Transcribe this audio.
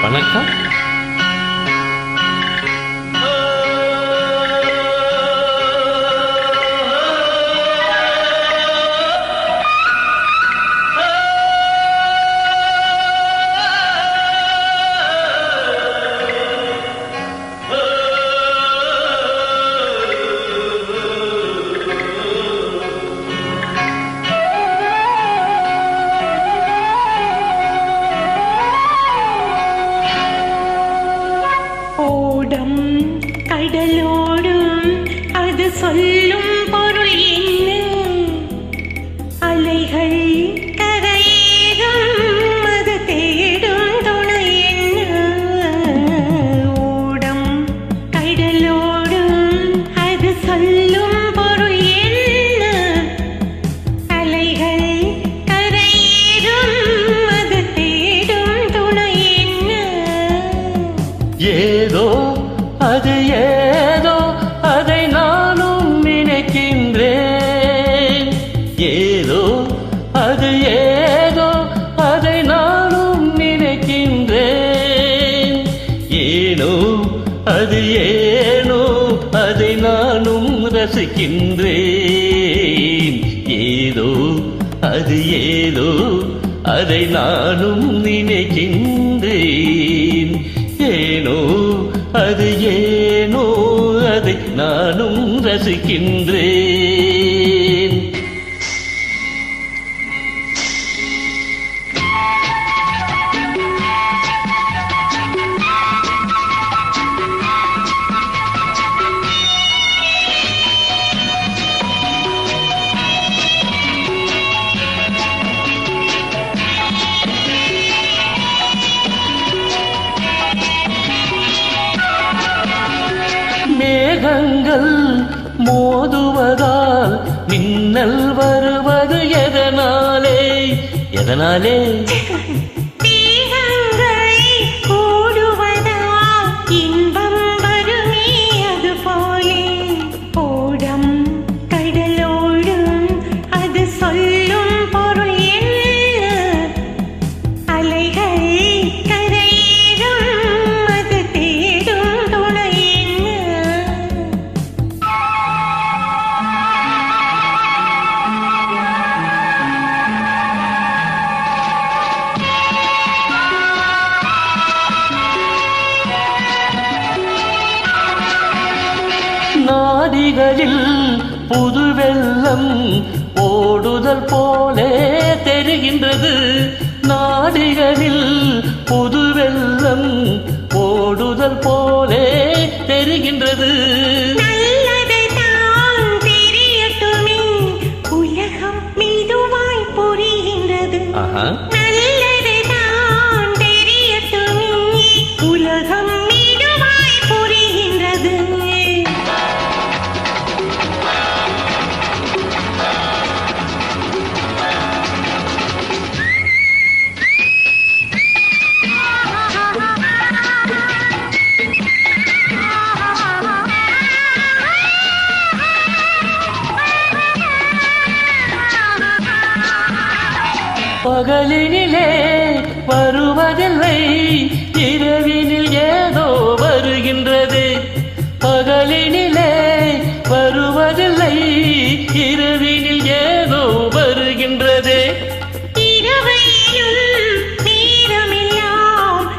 வணக்கம். கடலோடும் அது சொல்லும் பொருள் என்ன? அலைகள் கரையேறும் அது தேடும் துணை என்ன? ஓடம் கடலோடும் அது சொல்லும் பொருள் என்ன? அலைகள் கரையேறும் அது தேடும் துணை என்ன? ஏதோ அது ஏதோ அதை நானும் நினைக்கின்றேன். ஏதோ அது ஏதோ அதை நானும் நினைக்கின்றேன். ஏனோ அது ஏனோ அதை நானும் ரசிக்கின்றேன். ஏதோ அது ஏதோ அதை நானும் நினைக்கின்றேன். ஏனோ அது ஏனோ அதை நானும் ரசிக்கின்றேன். மேகங்கள் மோதுவதால் மின்னல் வருவது எதனாலே? எதனாலே? இன்பம் வருமே அது போலே. ஓடம் கடலோடும் அது சொல்லும் பொருள் என்ன? அலைகள் கரையேறும் அது தேடும் துணை என்ன? நாடிகளில் புது வெள்ளம் ஓடுதல் போலே தெரிகின்றது. நாடிகளில் புது வெள்ளம் ஓடுதல் போலே தெரிகின்றது. நல்லதைத்தான் தெரியட்டுமே, உலகம் மெதுவாய் புரிகின்றது. நல்லதைத்தான் தெரியட்டுமே, உலகம் மெதுவாய் புரிகின்றது. பகலினிலே வருவதில்லை, இரவினில் ஏதோ வருகின்றது. பகலினிலே வருவதில்லை, இரவினில் ஏதோ வருகின்றது. இரவையிலும் நேரமெல்லாம்